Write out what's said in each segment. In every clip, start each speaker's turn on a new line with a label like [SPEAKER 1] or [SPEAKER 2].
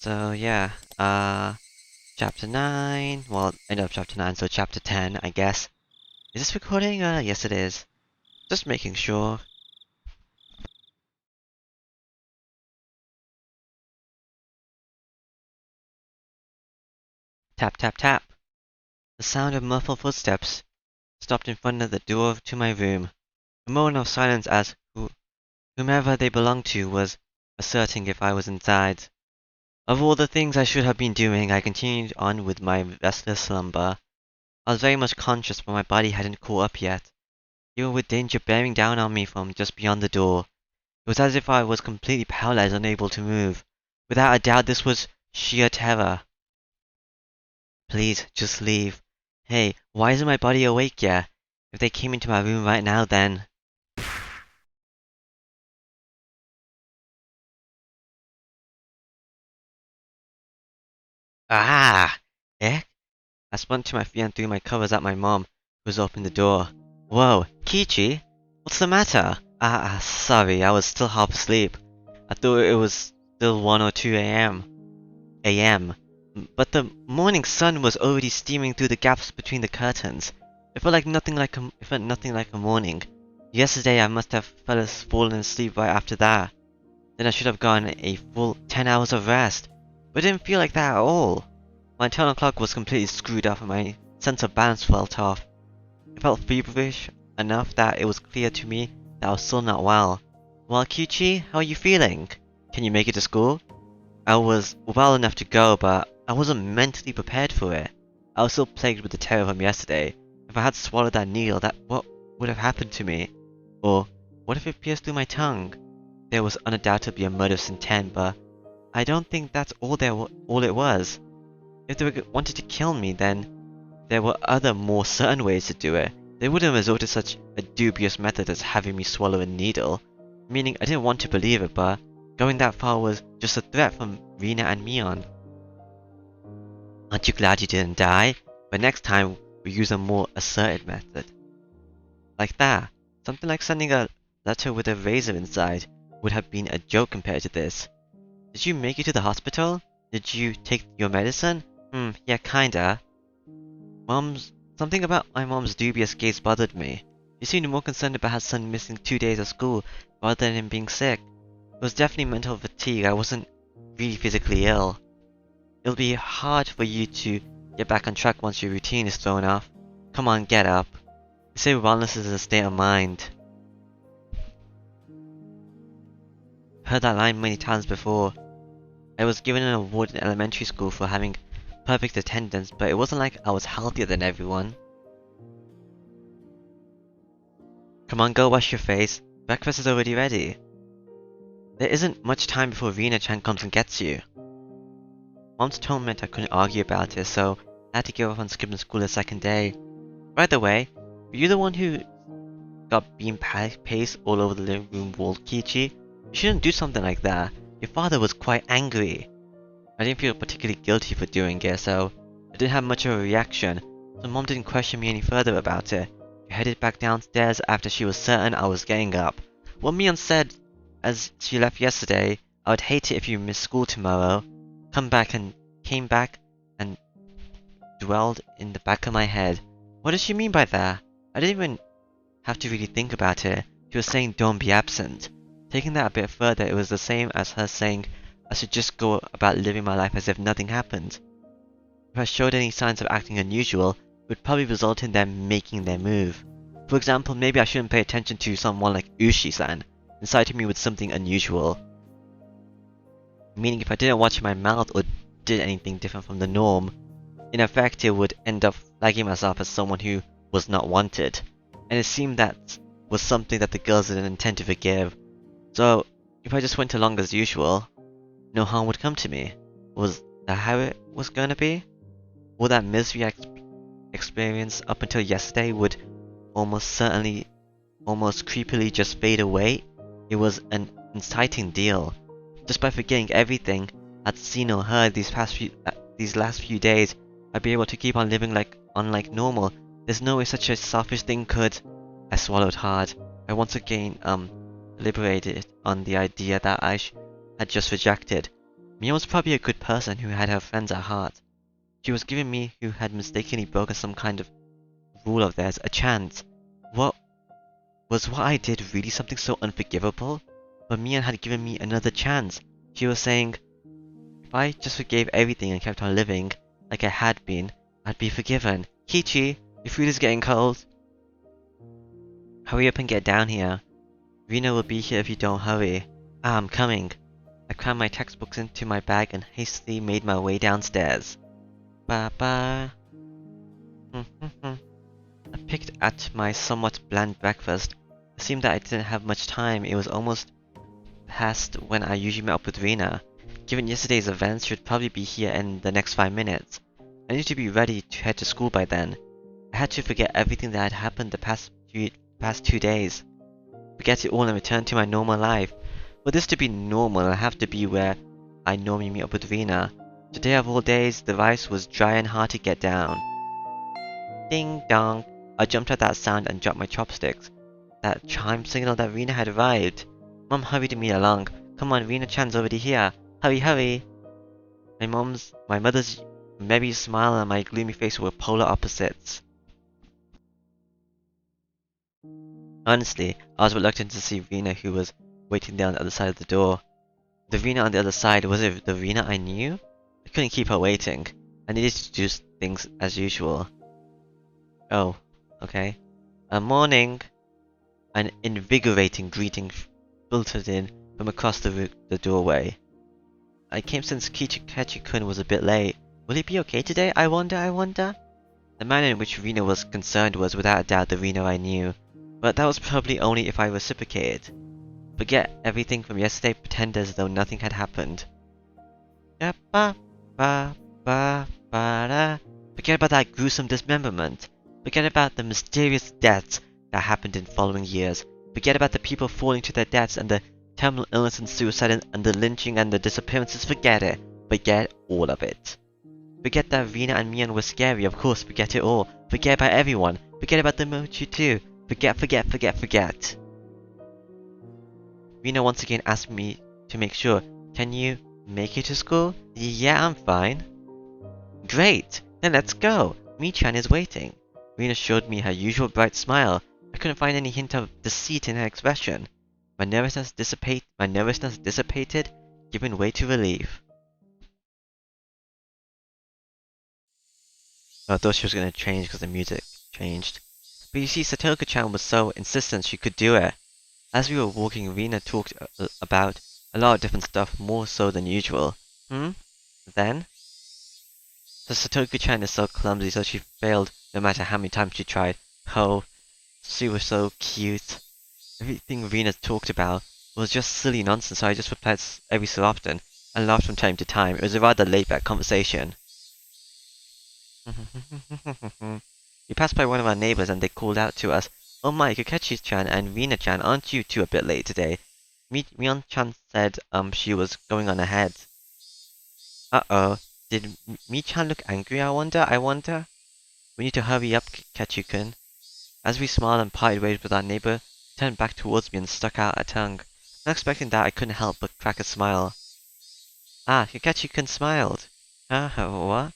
[SPEAKER 1] So yeah, chapter 9, well, end of chapter 9, so chapter 10, I guess. Is this recording? Yes it is. Just making sure. Tap, tap, tap. The sound of muffled footsteps stopped in front of the door to my room. A moment of silence as whomever they belonged to was asserting if I was inside. Of all the things I should have been doing, I continued on with my restless slumber. I was very much conscious, but my body hadn't caught up yet, even with danger bearing down on me from just beyond the door. It was as if I was completely paralyzed, unable to move. Without a doubt, this was sheer terror. Please, just leave. Hey, why isn't my body awake yet? If they came into my room right now, then... Ah! Eh? I spun to my feet and threw my covers at my mom, who was opening the door. Whoa, Kichi? What's the matter? Sorry, I was still half asleep. I thought it was still 1 or 2 a.m. But the morning sun was already steaming through the gaps between the curtains. It felt nothing like a morning. Yesterday I must have fallen asleep right after that. Then I should have gotten a full 10 hours of rest. But it didn't feel like that at all. My internal clock was completely screwed up and my sense of balance felt off. I felt feverish enough that it was clear to me that I was still not well. Well, Kyuchi, how are you feeling? Can you make it to school? I was well enough to go, but I wasn't mentally prepared for it. I was still plagued with the terror from yesterday. If I had swallowed that needle, what would have happened to me? Or what if it pierced through my tongue? There was undoubtedly a murderous intent, but I don't think that's all it was. If they wanted to kill me, then there were other more certain ways to do it. They wouldn't resort to such a dubious method as having me swallow a needle. Meaning I didn't want to believe it, but going that far was just a threat from Rina and Mion. Aren't you glad you didn't die? But next time, we use a more assertive method. Like that. Something like sending a letter with a razor inside would have been a joke compared to this. Did you make it to the hospital? Did you take your medicine? Yeah, kinda. Something about my mom's dubious gaze bothered me. She seemed more concerned about her son missing 2 days of school rather than him being sick. It was definitely mental fatigue. I wasn't really physically ill. It'll be hard for you to get back on track once your routine is thrown off. Come on, get up. They say wellness is a state of mind. I've heard that line many times before. I was given an award in elementary school for having perfect attendance, but it wasn't like I was healthier than everyone. Come on, go wash your face. Breakfast is already ready. There isn't much time before Rina-chan comes and gets you. Mom's tone meant I couldn't argue about it, so I had to give up on skipping school the second day. By the way, were you the one who got bean paste all over the living room wall, Kichi? You shouldn't do something like that. Your father was quite angry. I didn't feel particularly guilty for doing it, so I didn't have much of a reaction, so Mom didn't question me any further about it. She headed back downstairs after she was certain I was getting up. What Mion said as she left yesterday, I would hate it if you missed school tomorrow, came back and dwelled in the back of my head. What did she mean by that? I didn't even have to really think about it. She was saying don't be absent. Taking that a bit further, it was the same as her saying I should just go about living my life as if nothing happened. If I showed any signs of acting unusual, it would probably result in them making their move. For example, maybe I shouldn't pay attention to someone like Ushi-san, inciting me with something unusual. Meaning if I didn't watch my mouth or did anything different from the norm, in effect it would end up flagging myself as someone who was not wanted. And it seemed that was something that the girls didn't intend to forgive. So, if I just went along as usual, no harm would come to me. Was that how it was gonna be? All that misery experience up until yesterday would almost creepily just fade away. It was an inciting deal. Just by forgetting everything I'd seen or heard these last few days, I'd be able to keep on living like normal. There's no way such a selfish thing could. I swallowed hard. I once again deliberated on the idea that I had just rejected. Mia was probably a good person who had her friends at heart. She was giving me, who had mistakenly broken some kind of rule of theirs, a chance. What what I did really something so unforgivable? But Mia had given me another chance. She was saying, if I just forgave everything and kept on living like I had been, I'd be forgiven. Kichi, your food is getting cold. Hurry up and get down here. Rina will be here if you don't hurry. Ah, I'm coming. I crammed my textbooks into my bag and hastily made my way downstairs. Ba-ba. I picked at my somewhat bland breakfast. It seemed that I didn't have much time. It was almost past when I usually met up with Rina. Given yesterday's events, she would probably be here in the next 5 minutes. I needed to be ready to head to school by then. I had to forget everything that had happened the past 2 days. Forget it all and return to my normal life. For this to be normal, I have to be where I normally meet up with Rina. Today of all days, the rice was dry and hard to get down. Ding dong! I jumped at that sound and dropped my chopsticks. That chime signaled that Rina had arrived. Mom hurried me along. Come on, Rina-chan's already here. Hurry, hurry! My mother's merry smile and my gloomy face were polar opposites. Honestly, I was reluctant to see Rina, who was waiting there on the other side of the door. The Rina on the other side, was it the Rina I knew? I couldn't keep her waiting. I needed to do things as usual. Oh, okay. Morning! An invigorating greeting filtered in from across the doorway. I came since Kichi-kun was a bit late. Will he be okay today? I wonder? The manner in which Rina was concerned was without a doubt the Rina I knew, but that was probably only if I reciprocated. Forget everything from yesterday, pretend as though nothing had happened. Forget about that gruesome dismemberment. Forget about the mysterious deaths that happened in following years. Forget about the people falling to their deaths and the terminal illness and suicide and the lynching and the disappearances. Forget it. Forget all of it. Forget that Rina and Mian were scary, of course, forget it all. Forget about everyone. Forget about the Mochi too. Forget. Rina once again asked me to make sure. Can you make it to school? Yeah, I'm fine. Great! Then let's go! Mi-chan is waiting. Rina showed me her usual bright smile. I couldn't find any hint of deceit in her expression. My nervousness dissipated, giving way to relief. I thought she was going to change because the music changed. But you see, Satoka-chan was so insistent she could do it. As we were walking, Rina talked about a lot of different stuff, more so than usual. Then? The Satoku-chan is so clumsy, so she failed no matter how many times she tried. Oh, she was so cute. Everything Rina talked about was just silly nonsense, so I just replied every so often, and laughed from time to time. It was a rather laid-back conversation. We passed by one of our neighbors and they called out to us, "Oh my, Kakashi-chan and Rina-chan, aren't you two a bit late today?" Mion-chan said she was going on ahead. Uh-oh, did Mi-chan look angry, I wonder? We need to hurry up, Kachi-kun. As we smiled and parted ways with our neighbor, he turned back towards me and stuck out a tongue. Not expecting that, I couldn't help but crack a smile. Ah, Kakashi-kun smiled. What?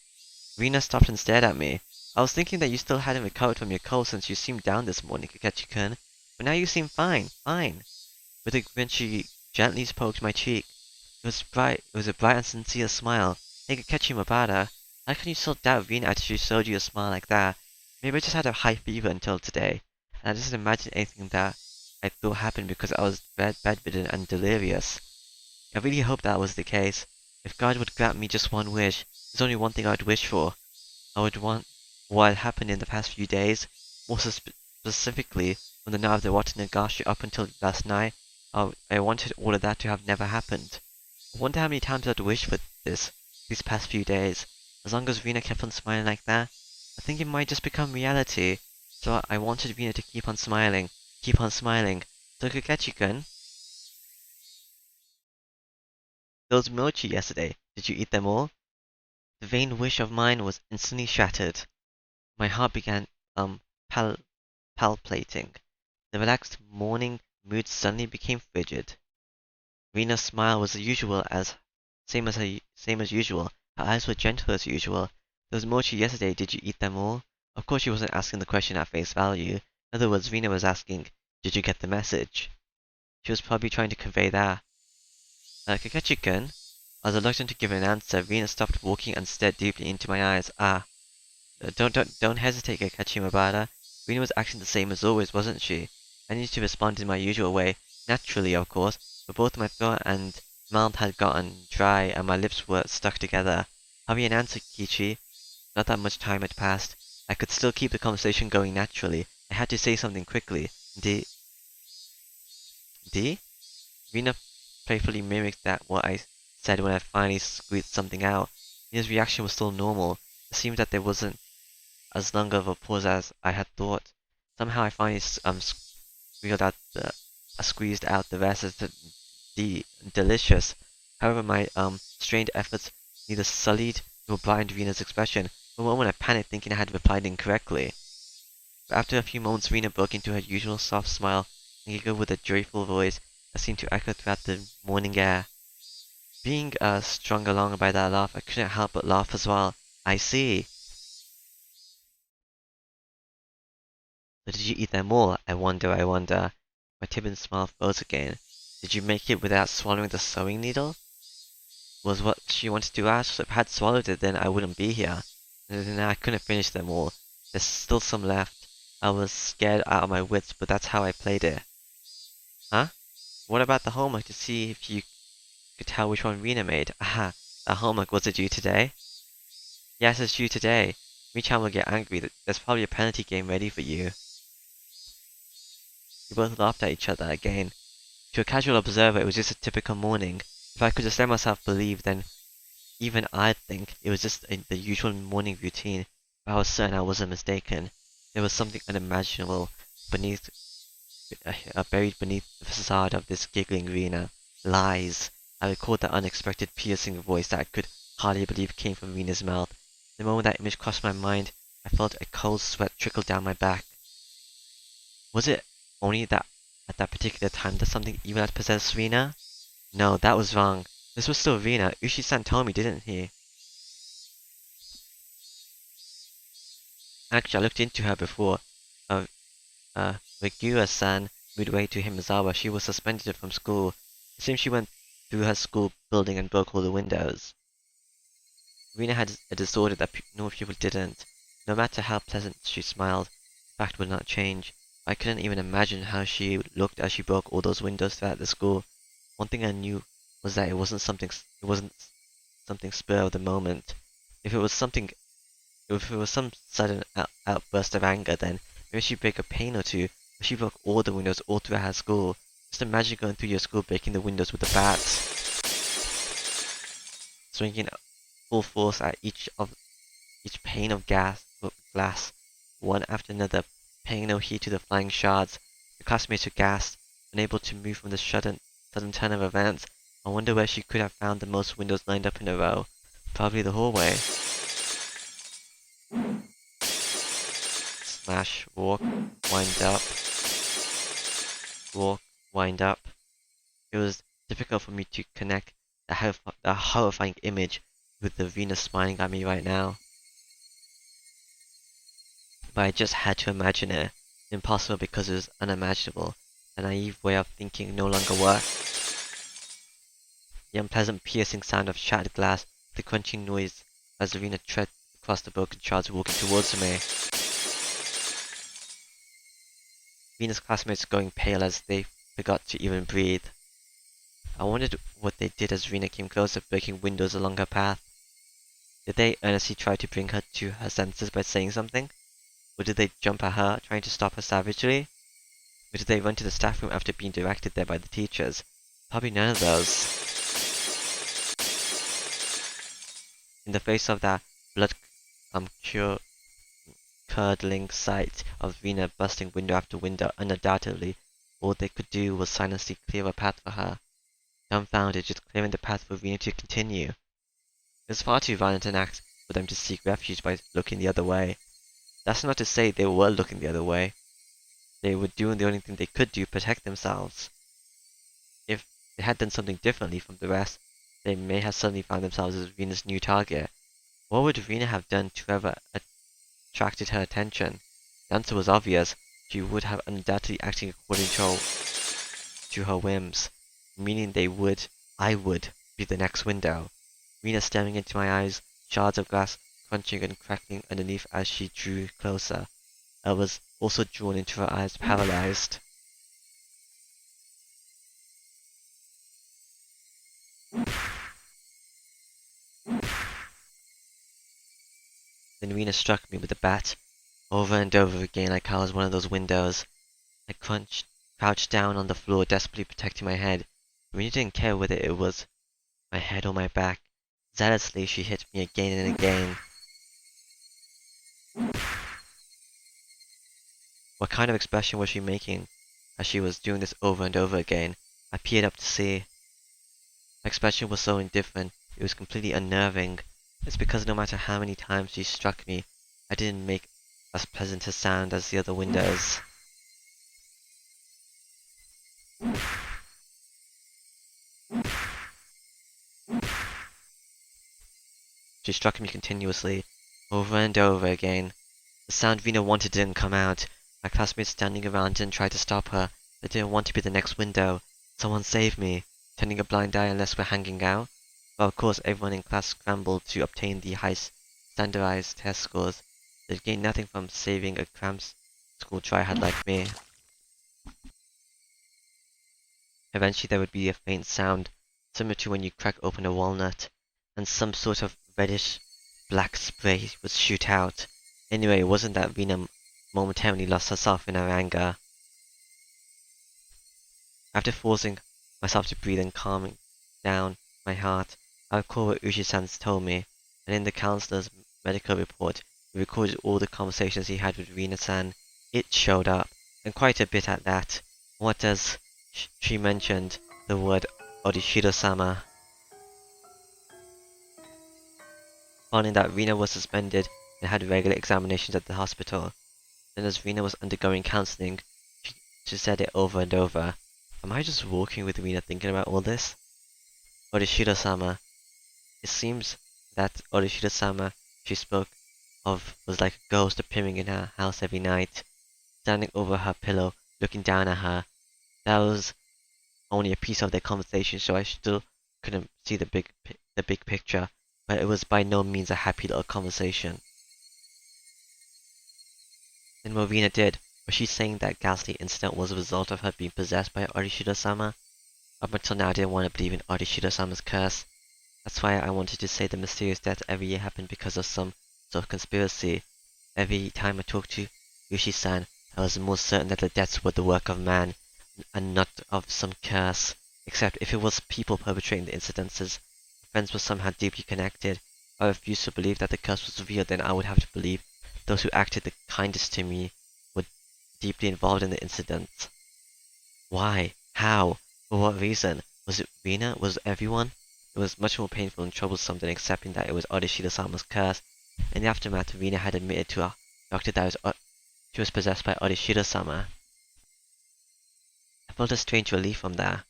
[SPEAKER 1] Rina stopped and stared at me. I was thinking that you still hadn't recovered from your cold since you seemed down this morning, Kakashi-kun. But now you seem fine. With a grin, she gently poked my cheek. It was a bright and sincere smile. Hey, Kakashi Mabara, how can you still doubt Rina after she showed you a smile like that? Maybe I just had a high fever until today, and I didn't imagine anything that I thought happened because I was bedridden and delirious. I really hope that was the case. If God would grant me just one wish, there's only one thing I would wish for. I would want what had happened in the past few days, more specifically from the night of the Onikakushi up until last night. I wanted all of that to have never happened. I wonder how many times I'd wished for these past few days. As long as Rina kept on smiling like that, I think it might just become reality. So I wanted Rina to keep on smiling. So Kakashi-kun, those mochi yesterday, did you eat them all? The vain wish of mine was instantly shattered. My heart began, palpitating. The relaxed morning mood suddenly became frigid. Rina's smile was as usual as same as usual. Her eyes were gentle as usual. There was mochi yesterday, did you eat them all? Of course she wasn't asking the question at face value. In other words, Rena was asking, did you get the message? She was probably trying to convey that. Kakashi-kun? I was reluctant to give an answer. Rena stopped walking and stared deeply into my eyes. Don't hesitate, Kakashi Mabara. Rena was acting the same as always, wasn't she? I needed to respond in my usual way. Naturally, of course, but both my throat and mouth had gotten dry and my lips were stuck together. Hurry and answer, Kichi. Not that much time had passed. I could still keep the conversation going naturally. I had to say something quickly. D? Rena playfully mimicked what I said when I finally squeezed something out. Rena's reaction was still normal. It seemed that there wasn't as long of a pause as I had thought. Somehow I finally squeezed out the rest as delicious. However, my strained efforts neither sullied nor brightened Rena's expression. For a moment I panicked, thinking I had replied incorrectly. But after a few moments, Rena broke into her usual soft smile and giggled with a joyful voice that seemed to echo throughout the morning air. Being strung along by that laugh, I couldn't help but laugh as well. I see. So did you eat them all? I wonder. My timid smile froze again. Did you make it without swallowing the sewing needle? Was what she wanted to ask. If I had swallowed it, then I wouldn't be here. And then I couldn't finish them all. There's still some left. I was scared out of my wits, but that's how I played it. Huh? What about the homework to see if you could tell which one Rena made? Aha, that homework, was it due today? Yes, it's due today. Michan will get angry. There's probably a penalty game ready for you. We both laughed at each other again. To a casual observer, it was just a typical morning. If I could just let myself believe, then even I'd think it was just the usual morning routine. But I was certain I wasn't mistaken. There was something unimaginable buried beneath the facade of this giggling Rena. Lies. I recalled that unexpected piercing voice that I could hardly believe came from Rena's mouth. The moment that image crossed my mind, I felt a cold sweat trickle down my back. Was it only that at that particular time that something evil had possessed Rena? No, that was wrong. This was still Rena. Ushi-san told me, didn't he? Actually, I looked into her before. Higurashi-san moved away to Himizawa. She was suspended from school. It seems she went through her school building and broke all the windows. Rena had a disorder that normal people didn't. No matter how pleasant she smiled, the fact would not change. I couldn't even imagine how she looked as she broke all those windows throughout the school. One thing I knew was that it wasn't something spur of the moment. If it was some sudden outburst of anger, then maybe she'd break a pane or two. But she broke all the windows all throughout her school. Just imagine going through your school breaking the windows with a bat, swinging full force at each pane of glass, one after another, paying no heed to the flying shards. The classmates were gasped, unable to move from the sudden turn of events. I wonder where she could have found the most windows lined up in a row. Probably the hallway. Smash, walk, wind up. Walk, wind up. It was difficult for me to connect the horrifying image with the Venus smiling at me right now. But I just had to imagine it. Impossible because it was unimaginable. A naive way of thinking no longer worked. The unpleasant piercing sound of shattered glass, the crunching noise as Arena tread across the broken shards walking towards me. Venus' classmates going pale as they forgot to even breathe. I wondered what they did as Rena came closer, breaking windows along her path. Did they earnestly try to bring her to her senses by saying something? Or did they jump at her, trying to stop her savagely? Or did they run to the staff room after being directed there by the teachers? Probably none of those. In the face of that blood-curdling sight of Rena busting window after window, undoubtedly, all they could do was silently clear a path for her. Dumbfounded, just clearing the path for Rena to continue. It was far too violent an act for them to seek refuge by looking the other way. That's not to say they were looking the other way. They were doing the only thing they could do to protect themselves. If they had done something differently from the rest, they may have suddenly found themselves as Rena's new target. What would Rena have done to have attracted her attention? The answer was obvious. She would have undoubtedly acted according to her whims, meaning I would, be the next window. Rena staring into my eyes, shards of glass crunching and crackling underneath as she drew closer. I was also drawn into her eyes, paralyzed. Then Rena struck me with the bat. Over and over again, like I was one of those windows. I crouched down on the floor, desperately protecting my head. Rena didn't care whether it was my head or my back. Zealously, she hit me again and again. What kind of expression was she making as she was doing this over and over again? I peered up to see. Her expression was so indifferent, it was completely unnerving. It's because no matter how many times she struck me, I didn't make as pleasant a sound as the other windows. She struck me continuously, over and over again. The sound Rena wanted didn't come out. My classmates standing around didn't try to stop her. They didn't want to be the next window. Someone save me. Turning a blind eye unless we're hanging out? Well, of course, everyone in class scrambled to obtain the high standardized test scores. They'd gain nothing from saving a cramped school tryhard like me. Eventually there would be a faint sound, similar to when you crack open a walnut, and some sort of reddish black spray would shoot out. Anyway, it wasn't that Rena momentarily lost herself in her anger. After forcing myself to breathe and calming down my heart, I recall what Uchi-san told me, and in the counselor's medical report, he recorded all the conversations he had with Rina-san. It showed up, and quite a bit at that. What does she mentioned the word Orishiro-sama. Finding that Rina was suspended and had regular examinations at the hospital. Then as Rina was undergoing counseling, she said it over and over. Am I just walking with Rina thinking about all this? Orishiro-sama. It seems that Orishiro-sama she spoke of was like a ghost appearing in her house every night, standing over her pillow, looking down at her. That was only a piece of their conversation, so I still couldn't see the big picture, but it was by no means a happy little conversation. Then what Rina did, was she saying that ghastly incident was a result of her being possessed by Orishiro-sama? Up until now I didn't want to believe in Orishiro-sama's curse. That's why I wanted to say the mysterious deaths every year happened because of some sort of conspiracy. Every time I talked to Yushi-san, I was more certain that the deaths were the work of man, and not of some curse. Except if it was people perpetrating the incidences, friends were somehow deeply connected. If I refused to believe that the curse was real, then I would have to believe those who acted the kindest to me were deeply involved in the incidents. Why? How? For what reason? Was it Rina? Was it everyone? It was much more painful and troublesome than accepting that it was Orishiro-sama's curse. In the aftermath, Rina had admitted to a doctor that she was possessed by Orishiro-sama. I felt a strange relief from that.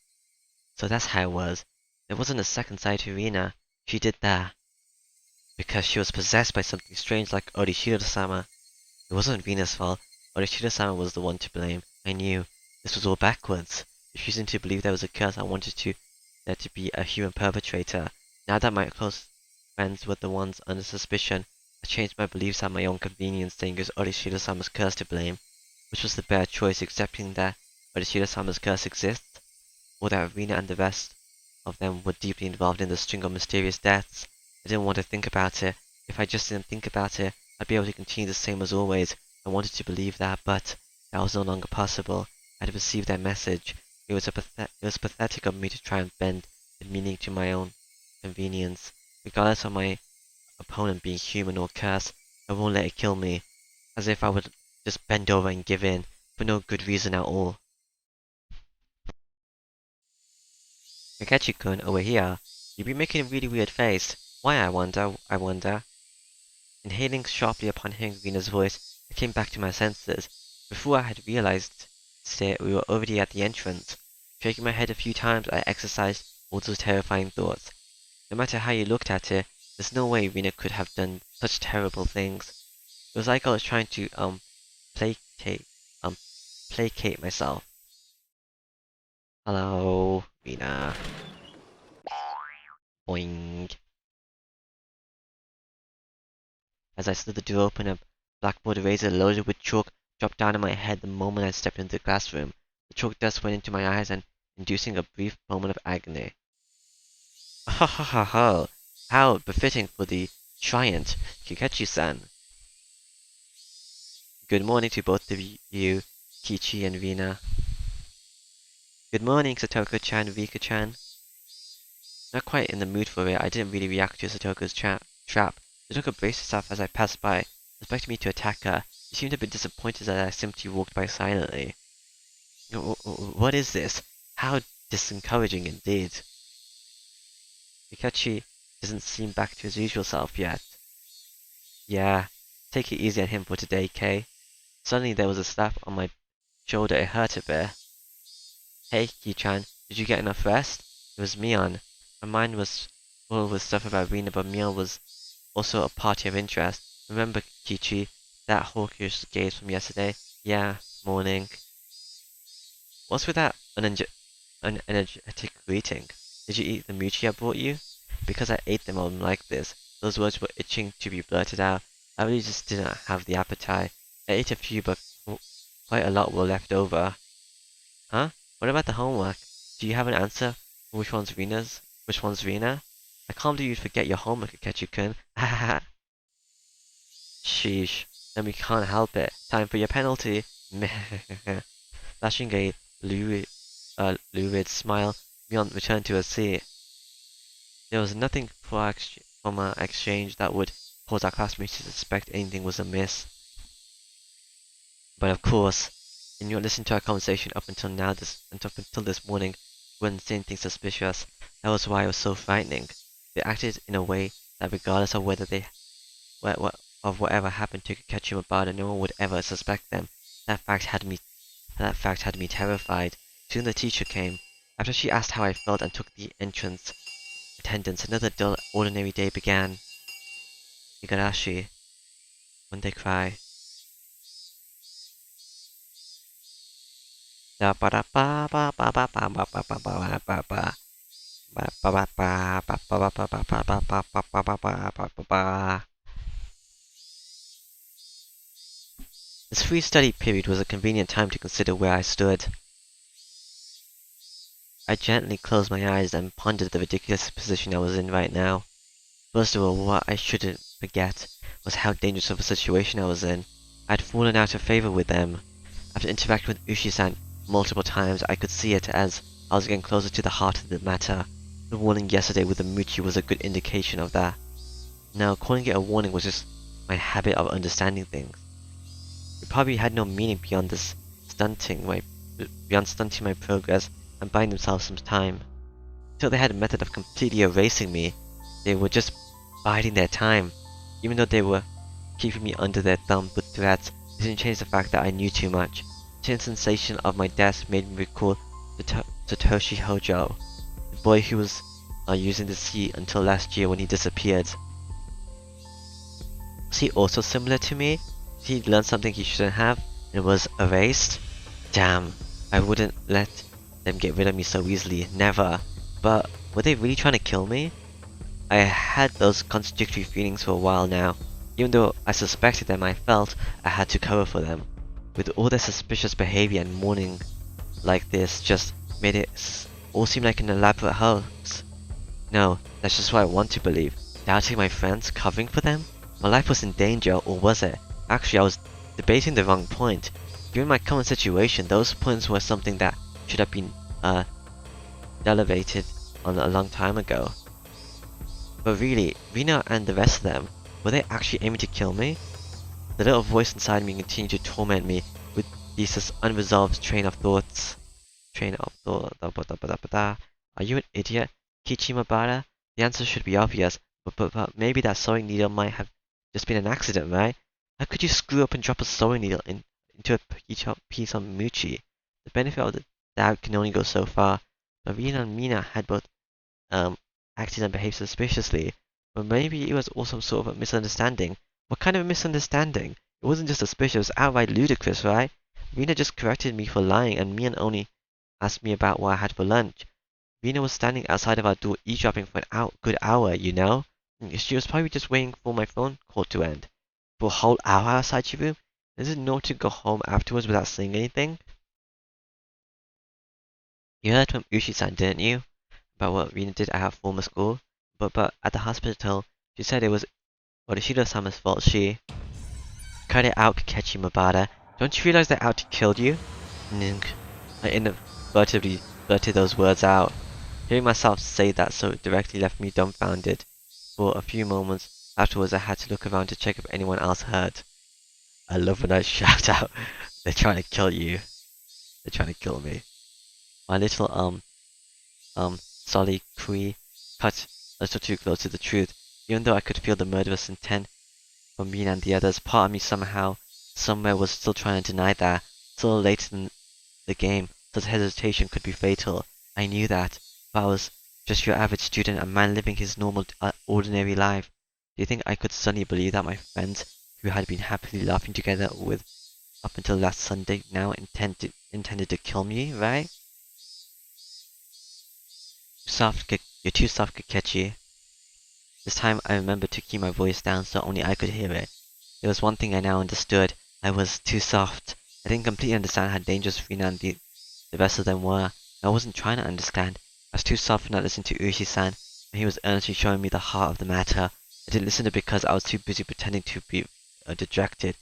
[SPEAKER 1] So that's how it was. There wasn't a second side to Rina. She did that because she was possessed by something strange like Orishiro-sama. It wasn't Rina's fault. Orishiro-sama was the one to blame. I knew. This was all backwards. Refusing to believe there was a curse, I wanted there to be a human perpetrator. Now that my close friends were the ones under suspicion, I changed my beliefs at my own convenience, saying it was Orishiro-sama's curse to blame. Which was the better choice, accepting that Orishiro-sama's curse exists, or that Rina and the rest of them were deeply involved in the string of mysterious deaths. I didn't want to think about it. If I just didn't think about it, I'd be able to continue the same as always. I wanted to believe that, but that was no longer possible. I had received their message. It was pathetic of me to try and bend the meaning to my own convenience. Regardless of my opponent being human or cursed, I won't let it kill me. As if I would just bend over and give in, for no good reason at all. Higurashi-kun, over here. You've been making a really weird face. Why, I wonder. Inhaling sharply upon hearing Rina's voice, I came back to my senses. Before I had realized it, we were already at the entrance. Shaking my head a few times, I exorcised all those terrifying thoughts. No matter how you looked at it, there's no way Rina could have done such terrible things. It was like I was trying to, placate, um, placate myself. Hello, Rina. Boing. As I slid the door open, a blackboard eraser loaded with chalk dropped down on my head the moment I stepped into the classroom. The chalk dust went into my eyes and inducing a brief moment of agony. Ha ha ha ha! How befitting for the giant Kikachi-san. Good morning to both of you, Kichi and Rina. Good morning, Satoko-chan, Rika-chan. Not quite in the mood for it, I didn't really react to Satoko's trap. Satoko braced herself as I passed by, expecting me to attack her. She seemed a bit disappointed as I simply walked by silently. What is this? How disencouraging indeed. Pikachu doesn't seem back to his usual self yet. Yeah, take it easy on him for today, Kay. Suddenly there was a slap on my shoulder, it hurt a bit. Hey, Ki-chan, did you get enough rest? It was Mion. My mind was full with stuff about Rina, but Mion was also a party of interest. Remember, Kichi, that hawkish gaze from yesterday? Yeah, morning. What's with that unenergetic greeting? Did you eat the mochi I brought you? Because I ate them I'm like this. Those words were itching to be blurted out. I really just didn't have the appetite. I ate a few, but quite a lot were left over. Huh? What about the homework? Do you have an answer for which one's Rina's? Which one's Rina? I can't believe you'd forget your homework, Akechi-kun. Ha ha ha. Sheesh. Then we can't help it. Time for your penalty. Flashing a lurid smile, Mion returned to her seat. There was nothing from our exchange that would cause our classmates to suspect anything was amiss. But of course, in your listening to our conversation up until this morning, we weren't saying anything suspicious. That was why it was so frightening. They acted in a way that regardless of whatever happened to Kakashi Mabata, no one would ever suspect them. That fact had me terrified. Soon the teacher came. After she asked how I felt and took the entrance attendance, another dull, ordinary day began. Higurashi. When they cry. This free study period was a convenient time to consider where I stood. I gently closed my eyes and pondered the ridiculous position I was in right now. First of all, what I shouldn't forget was how dangerous of a situation I was in. I had fallen out of favor with them. After interacting with Ushi-san multiple times, I could see it as I was getting closer to the heart of the matter. The warning yesterday with the Muchi was a good indication of that. Now, calling it a warning was just my habit of understanding things. It probably had no meaning beyond stunting my progress and buying themselves some time. Until they had a method of completely erasing me, they were just biding their time. Even though they were keeping me under their thumb with threats, it didn't change the fact that I knew too much. The sensation of my death made me recall Satoshi Hojo, the boy who was using the sea until last year when he disappeared. Was he also similar to me? Did he learn something he shouldn't have and was erased? Damn, I wouldn't let them get rid of me so easily, never. But were they really trying to kill me? I had those contradictory feelings for a while now. Even though I suspected them, I felt I had to cover for them. With all their suspicious behavior and mourning like this just made it all seem like an elaborate hoax. No, that's just what I want to believe. Doubting my friends, covering for them? My life was in danger, or was it? Actually, I was debating the wrong point. Given my current situation, those points were something that should have been elevated on a long time ago. But really, Rina and the rest of them, were they actually aiming to kill me? The little voice inside me continued to torment me with this unresolved train of thoughts. Are you an idiot, Kichimabara? The answer should be obvious, but maybe that sewing needle might have just been an accident, right? How could you screw up and drop a sewing needle into a piece of mochi? The benefit of the doubt can only go so far. But Rina and Mina had both acted and behaved suspiciously. But maybe it was all some sort of a misunderstanding. What kind of a misunderstanding? It wasn't just suspicious, it was outright ludicrous, right? Rena just corrected me for lying, and me and Oni asked me about what I had for lunch. Rena was standing outside of our door eavesdropping for an good hour, you know? She was probably just waiting for my phone call to end. For a whole hour outside your room? Is it not to go home afterwards without saying anything? You heard from Ushi-san, didn't you? About what Rena did at her former school? But at the hospital, she said it was Orishiro-sama's fault. She... Cut it out, Kakechi Mabata. Don't you realize they're out to kill you? Ning. I inadvertently blurted those words out. Hearing myself say that so directly left me dumbfounded. For a few moments afterwards, I had to look around to check if anyone else heard. I love when I shout out, they're trying to kill you. They're trying to kill me. My little, Solly Kui cut a little too close to the truth. Even though I could feel the murderous intent from me and the others, part of me somehow, somewhere was still trying to deny that. Still late in the game, such hesitation could be fatal. I knew that, but I was just your average student, a man living his normal, ordinary life. Do you think I could suddenly believe that my friends, who had been happily laughing together with up until last Sunday, now intended to kill me, right? You're too soft, Kakechi. This time I remembered to keep my voice down so only I could hear it. There was one thing I now understood. I was too soft. I didn't completely understand how dangerous Rina and the rest of them were. I wasn't trying to understand. I was too soft for not listening to Ushi-san, and he was earnestly showing me the heart of the matter. I didn't listen to it because I was too busy pretending to be dejected.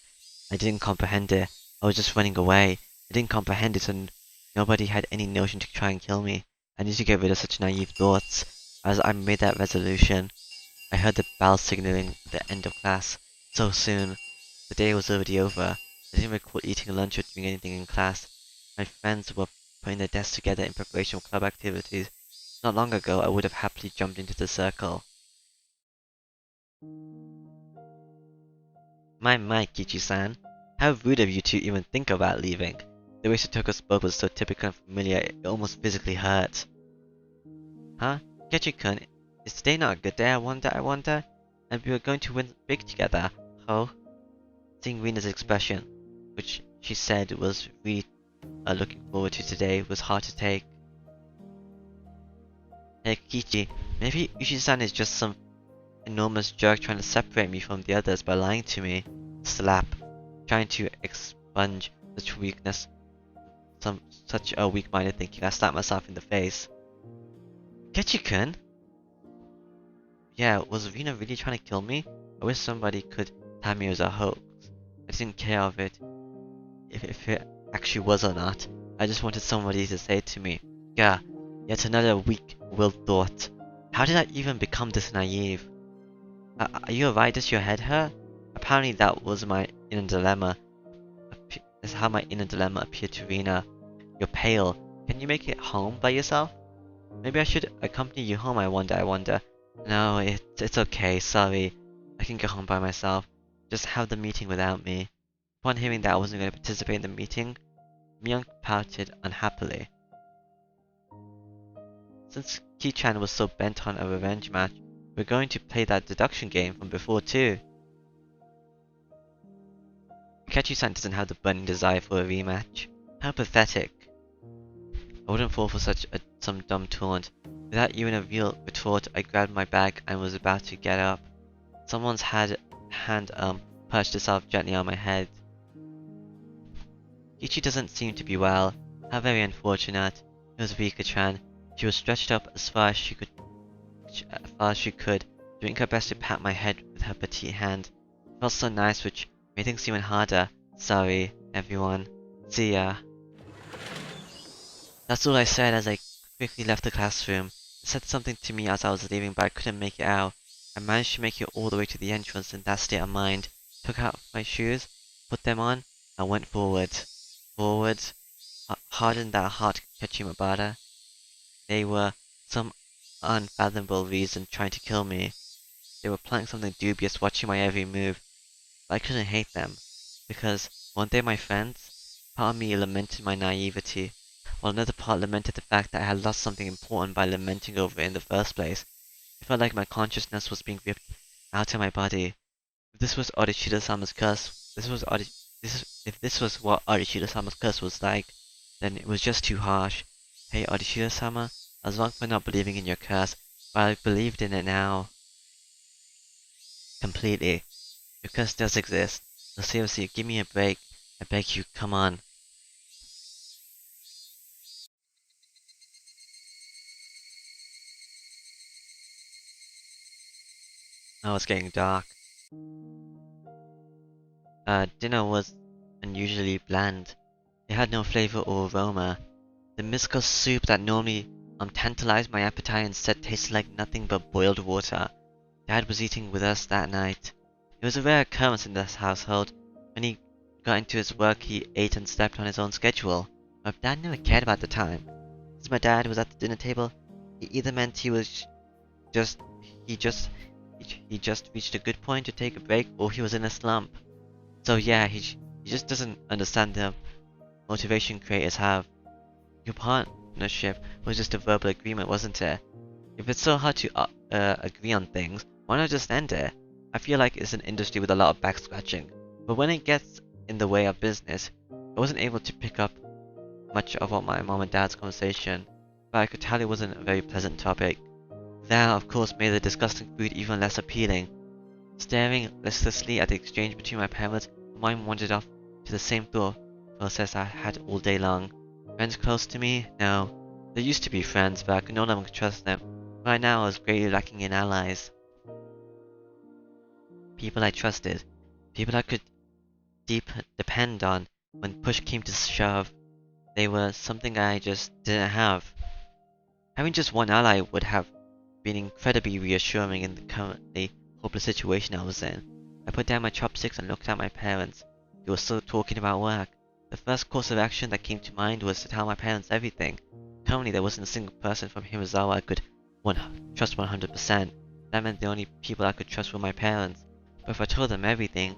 [SPEAKER 1] I didn't comprehend it. I was just running away. I didn't comprehend it, and nobody had any notion to try and kill me. I need to get rid of such naive thoughts. As I made that resolution, I heard the bell signaling the end of class. So soon. The day was already over. I didn't recall eating lunch or doing anything in class. My friends were putting their desks together in preparation for club activities. Not long ago, I would have happily jumped into the circle. My, Kichi-san. How rude of you to even think about leaving. The way Satoko spoke was so typical and familiar, it almost physically hurt. Huh? Kichi-kun, is today not a good day, I wonder? And we were going to win big together, oh? Seeing Rina's expression, which she said was really looking forward to today, was hard to take. Hey Kichi, maybe Ushi-san is just some enormous jerk trying to separate me from the others by lying to me. Slap. Trying to expunge such weakness, such a weak-minded thinking. I slapped myself in the face. Kichi-kun? Yeah, was Rina really trying to kill me? I wish somebody could tell me it was a hoax. I didn't care of it, if it actually was or not. I just wanted somebody to say it to me. Yeah, yet another weak-willed thought. How did I even become this naive? Are you alright? Does your head hurt? Apparently that was my inner dilemma. That's how my inner dilemma appeared to Rina. You're pale. Can you make it home by yourself? Maybe I should accompany you home, I wonder. No, it's okay, sorry. I can go home by myself. Just have the meeting without me. Upon hearing that I wasn't going to participate in the meeting, Myung pouted unhappily. Since Ki-chan was so bent on a revenge match, we're going to play that deduction game from before too. Kakechi-san doesn't have the burning desire for a rematch. How pathetic. I wouldn't fall for some dumb taunt. Without even a real retort, I grabbed my bag and was about to get up. Someone's hand perched itself gently on my head. Ichi doesn't seem to be well. How very unfortunate. It was Rika-chan. She was stretched up as far as she could, doing her best to pat my head with her petite hand. It felt so nice, which made things even harder. Sorry, everyone. See ya. That's all I said as I quickly left the classroom. It said something to me as I was leaving, but I couldn't make it out. I managed to make it all the way to the entrance in that state of mind, took out my shoes, put them on, and went forward. Forward. Hardened that heart, Kachimabara. They were some unfathomable reason trying to kill me. They were planning something dubious, watching my every move. But I couldn't hate them, because weren't they my friends? Part of me lamented my naivety, while another part lamented the fact that I had lost something important by lamenting over it in the first place. It felt like my consciousness was being ripped out of my body. If this was Orishida-sama's curse, if this was what Orishida-sama's curse was like, then it was just too harsh. Hey Orishida-sama, I was wrong for not believing in your curse, but I believed in it now. Completely. Your curse does exist. So seriously, give me a break. I beg you, come on. Now it's getting dark. Dinner was unusually bland. It had no flavor or aroma. The mystical soup that normally tantalized my appetite instead tasted like nothing but boiled water. Dad was eating with us that night. It was a rare occurrence in this household. When he got into his work, he ate and slept on his own schedule. But Dad never cared about the time. Since my dad was at the dinner table, it either meant just he just he just reached a good point to take a break, or he was in a slump. So yeah, he just doesn't understand the motivation creators have. Your partnership was just a verbal agreement, wasn't it? If it's so hard to agree on things, why not just end it? I feel like it's an industry with a lot of back scratching, but when it gets in the way of business, I wasn't able to pick up much of what my mom and dad's conversation, but I could tell it wasn't a very pleasant topic. That, of course, made the disgusting food even less appealing. Staring listlessly at the exchange between my parents, my mind wandered off to the same thought process I had all day long. Friends close to me? No. There used to be friends, but I could no longer trust them. Right now I was greatly lacking in allies. People I trusted. People I could depend on when push came to shove. They were something I just didn't have. Having just one ally would have been incredibly reassuring in the currently hopeless situation I was in. I put down my chopsticks and looked at my parents. They were still talking about work. The first course of action that came to mind was to tell my parents everything. Currently there wasn't a single person from Hirazawa I could trust 100%. That meant the only people I could trust were my parents. But if I told them everything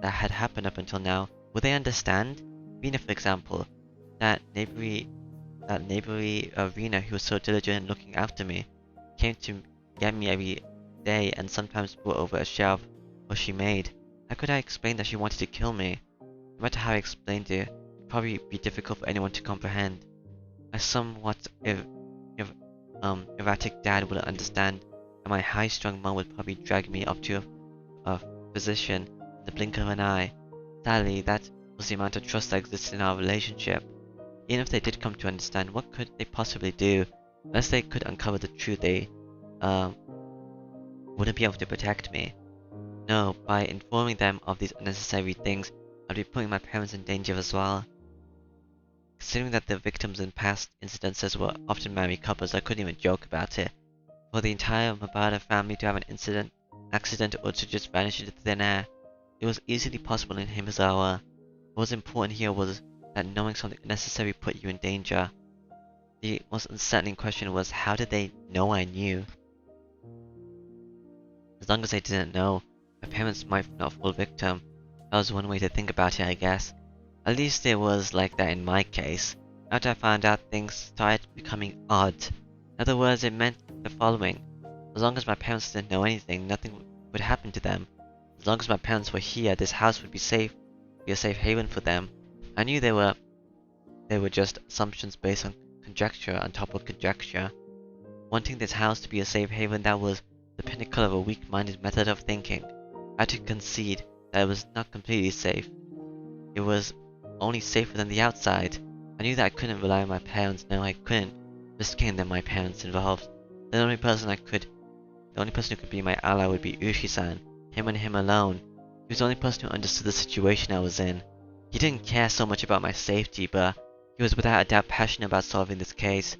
[SPEAKER 1] that had happened up until now, would they understand? Rina, for example. That neighborly Rina who was so diligent in looking after me, came to get me every day and sometimes brought over a shelf what she made. How could I explain that she wanted to kill me? No matter how I explained it, it'd probably be difficult for anyone to comprehend. My somewhat erratic dad wouldn't understand, and my high-strung mom would probably drag me up to a physician in the blink of an eye. Sadly, that was the amount of trust that existed in our relationship. Even if they did come to understand, what could they possibly do? Unless they could uncover the truth, they wouldn't be able to protect me. No, by informing them of these unnecessary things, I'd be putting my parents in danger as well. Considering that the victims in past incidences were often married couples, I couldn't even joke about it. For the entire Mabada family to have an accident, or to just vanish into thin air, it was easily possible in Himizawa. What was important here was that knowing something unnecessary put you in danger. The most unsettling question was, how did they know I knew? As long as they didn't know, my parents might not fall victim. That was one way to think about it, I guess. At least it was like that in my case. After I found out, things started becoming odd. In other words, it meant the following. As long as my parents didn't know anything, nothing would happen to them. As long as my parents were here, this house would be a safe haven for them. I knew they were just assumptions based on conjecture on top of conjecture. Wanting this house to be a safe haven, that was the pinnacle of a weak-minded method of thinking. I had to concede that it was not completely safe. It was only safer than the outside. I knew that I couldn't rely on my parents. No, I couldn't risk getting them my parents involved. The only person who could be my ally would be Ushi-san. Him and him alone. He was the only person who understood the situation I was in. He didn't care so much about my safety, but he was without a doubt passionate about solving this case.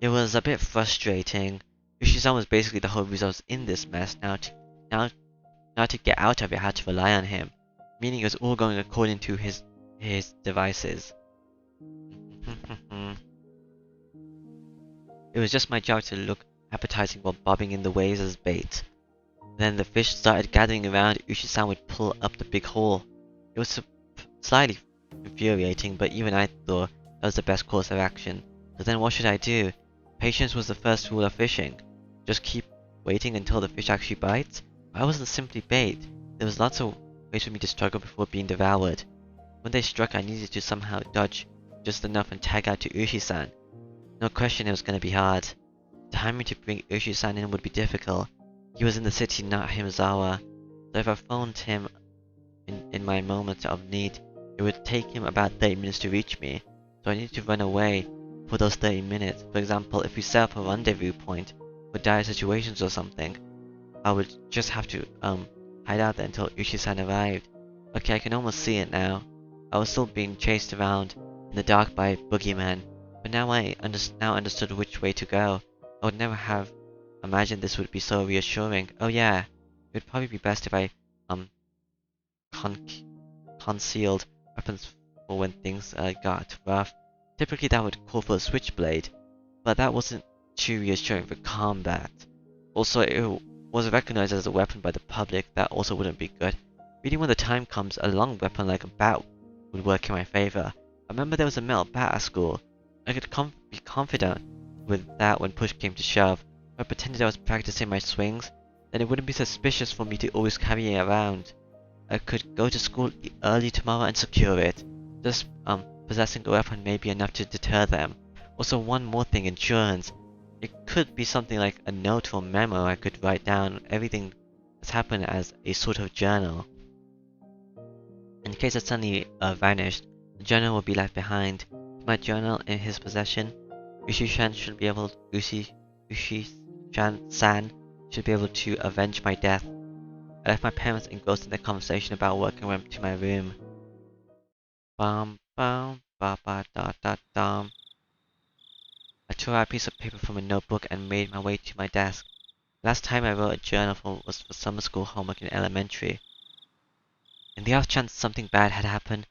[SPEAKER 1] It was a bit frustrating. Ushi-san was basically the whole reason I was in this mess. Now to get out of it, I had to rely on him. Meaning it was all going according to his devices. It was just my job to look appetizing while bobbing in the waves as bait. Then the fish started gathering around. Ushi-san would pull up the big hole. It was slightly infuriating, but even I thought that was the best course of action. So then what should I do? Patience was the first rule of fishing. Just keep waiting until the fish actually bites? I wasn't simply bait. There was lots of ways for me to struggle before being devoured. When they struck, I needed to somehow dodge just enough and tag out to Ushi-san. No question it was going to be hard. The timing to bring Ushi-san in would be difficult. He was in the city, not Himizawa. So if I phoned him in my moments of need, it would take him about 30 minutes to reach me. So I needed to run away for those 30 minutes. For example, if we set up a rendezvous point for dire situations or something, I would just have to hide out there until Ushi-san arrived. Okay, I can almost see it now. I was still being chased around in the dark by boogeyman, but now I understood which way to go. I would never have imagined this would be so reassuring. Oh yeah, it would probably be best if I concealed weapons for when things got rough. Typically that would call for a switchblade, but that wasn't too reassuring for combat. Also, it was recognized as a weapon by the public. That also wouldn't be good. Really, when the time comes, a long weapon like a bat would work in my favor. I remember there was a metal bat at school. I could be confident with that when push came to shove. If I pretended I was practicing my swings, then it wouldn't be suspicious for me to always carry it around. I could go to school early tomorrow and secure it. Just possessing a weapon may be enough to deter them. Also, one more thing, insurance. It could be something like a note or memo I could write down everything that's happened as a sort of journal. In case it suddenly vanished, the journal would be left behind. With my journal in his possession, Ushi-san should be able to avenge my death. I left my parents engrossed in their conversation about work and went to my room. Bum bum ba ba da da dum. I tore out a piece of paper from a notebook and made my way to my desk. Last time I wrote a journal was for summer school homework in elementary. In the off chance something bad had happened,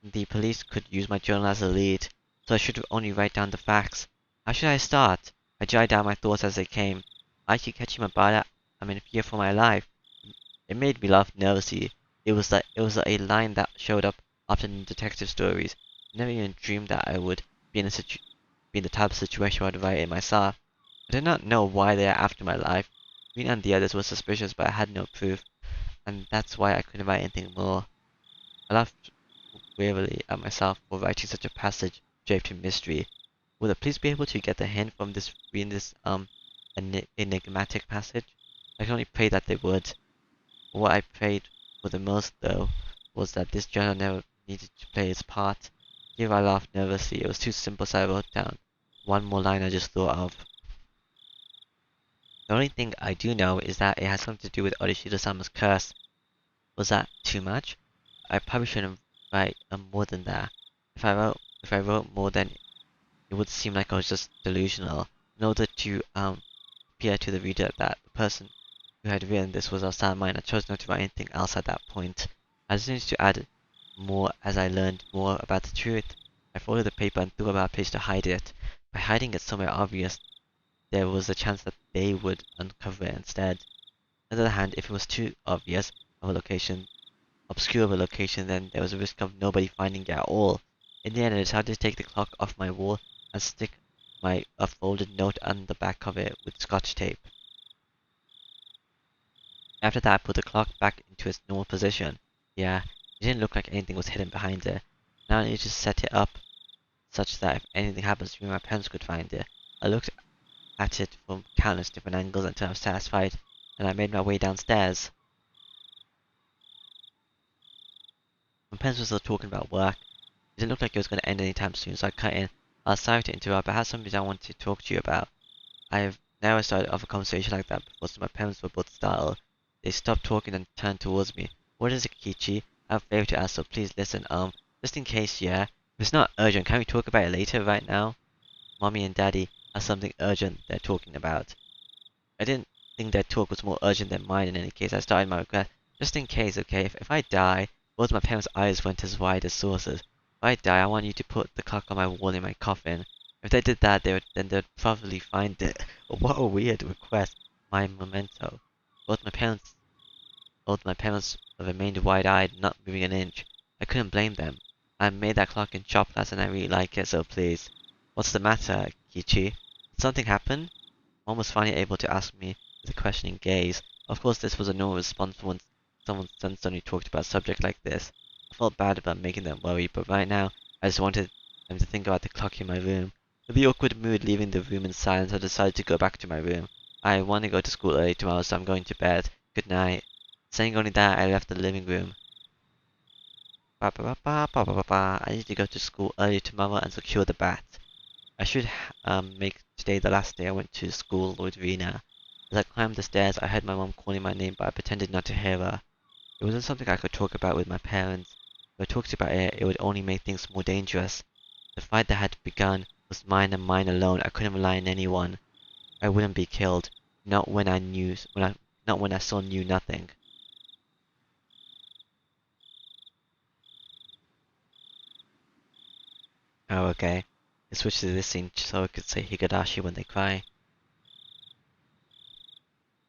[SPEAKER 1] the police could use my journal as a lead, so I should only write down the facts. How should I start? I jotted down my thoughts as they came. Ichikachi I'm in fear for my life. It made me laugh nervously. It was a line that showed up often in detective stories. I never even dreamed that I would be in the type of situation where I'd write it myself. I did not know why they are after my life. Me and the others were suspicious, but I had no proof, and that's why I couldn't write anything more. I laughed wearily at myself for writing such a passage draped in mystery. Will the police be able to get the hint from reading this enigmatic passage? I can only pray that they would. What I prayed for the most, though, was that this journal never needed to play its part. Here I laughed nervously. It was too simple, so I wrote down one more line I just thought of. The only thing I do know is that it has something to do with Orishida-sama's curse. Was that too much? I probably shouldn't write more than that. If I wrote more, then it would seem like I was just delusional. In order to appear to the reader that the person who had written this was of sound mind, I chose not to write anything else at that point. I just needed to add more as I learned more about the truth. I folded the paper and threw about a place to hide it. By hiding it somewhere obvious, there was a chance that they would uncover it instead. On the other hand, if it was too obvious of a location, obscure of a location, then there was a risk of nobody finding it at all. In the end, I decided to take the clock off my wall and stick a folded note on the back of it with scotch tape. After that, I put the clock back into its normal position. Yeah, it didn't look like anything was hidden behind it. Now I need to set it up such that if anything happens to me, my parents could find it. I looked at it from countless different angles until I was satisfied, and I made my way downstairs. My parents were still talking about work. It didn't look like it was going to end anytime soon, so I cut in. I was sorry to interrupt, but I had something I wanted to talk to you about. I have never started off a conversation like that before, so my parents were both startled. They stopped talking and turned towards me. What is it, Kichi? I have a favor to ask, so please listen. Just in case, yeah? If it's not urgent, can we talk about it later, right now? Mommy and Daddy have something urgent they're talking about. I didn't think their talk was more urgent than mine in any case. I started my request. Just in case, okay? If I die, both my parents' eyes went as wide as saucers. If I die, I want you to put the clock on my wall in my coffin. If they did that, then they'd probably find it. What a weird request. My memento. Both my parents remained wide-eyed, not moving an inch. I couldn't blame them. I made that clock in shop class and I really like it, so please. What's the matter, Kichi? Did something happen? Mom was finally able to ask me with a questioning gaze. Of course, this was a normal response when someone suddenly talked about a subject like this. I felt bad about making them worry, but right now, I just wanted them to think about the clock in my room. With the awkward mood leaving the room in silence, I decided to go back to my room. I want to go to school early tomorrow, so I'm going to bed. Good night. Saying only that, I left the living room. I need to go to school early tomorrow and secure the bat. I should make today the last day I went to school with Rena. As I climbed the stairs, I heard my mom calling my name, but I pretended not to hear her. It wasn't something I could talk about with my parents. If I talked about it, it would only make things more dangerous. The fight that had begun was mine and mine alone. I couldn't rely on anyone. I wouldn't be killed. Not when I knew, not when I still knew nothing. Oh, okay. I switched to this scene so I could say Higurashi when they cry.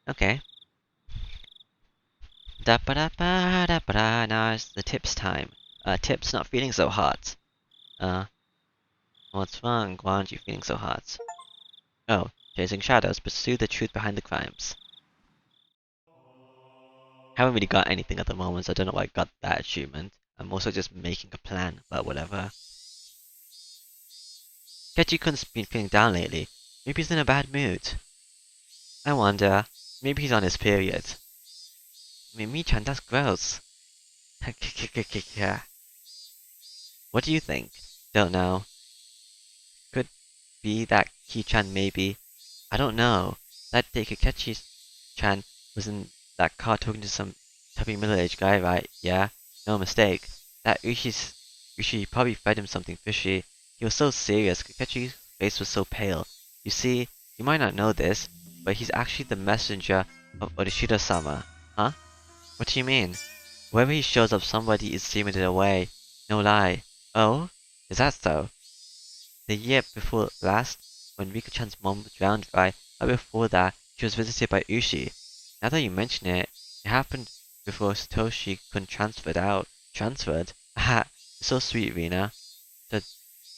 [SPEAKER 1] Okay. Da ba da ba da ba da. Now it's the tips time. Tips not feeling so hot. What's wrong? Why aren't you feeling so hot? Oh, chasing shadows. Pursue the truth behind the crimes. Haven't really got anything at the moment, so I don't know why I got that achievement. I'm also just making a plan, but whatever. Ketchy-kun's been feeling down lately. Maybe he's in a bad mood. I wonder. Maybe he's on his period. Mimi-chan, that's gross. What do you think? Don't know. Could be that Ki-chan maybe. I don't know. That day Kakechi-chan was in that car talking to some tubby middle-aged guy, right? Yeah, no mistake. That Ushi probably fed him something fishy. He was so serious. Kakechi's face was so pale. You see, you might not know this, but he's actually the messenger of Orishida-sama. Huh? What do you mean? Wherever he shows up, somebody is stealing it away. No lie. Oh? Is that so? The year before last, when Rika-chan's mom drowned, right before that, she was visited by Ushi. Now that you mention it, it happened before Satoshi-kun transferred out. Transferred? Aha! So sweet, Rina. So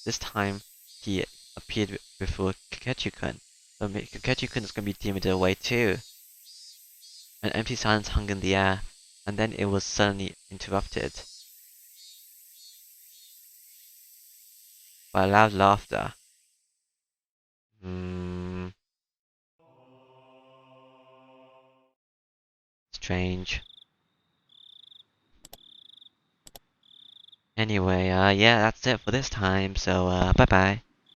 [SPEAKER 1] this time, he appeared before Kakechi-kun. So Kakechi-kun is gonna be demoted away too. An empty silence hung in the air, and then it was suddenly interrupted by loud laughter. Strange. Anyway, yeah, that's it for this time, so, bye-bye.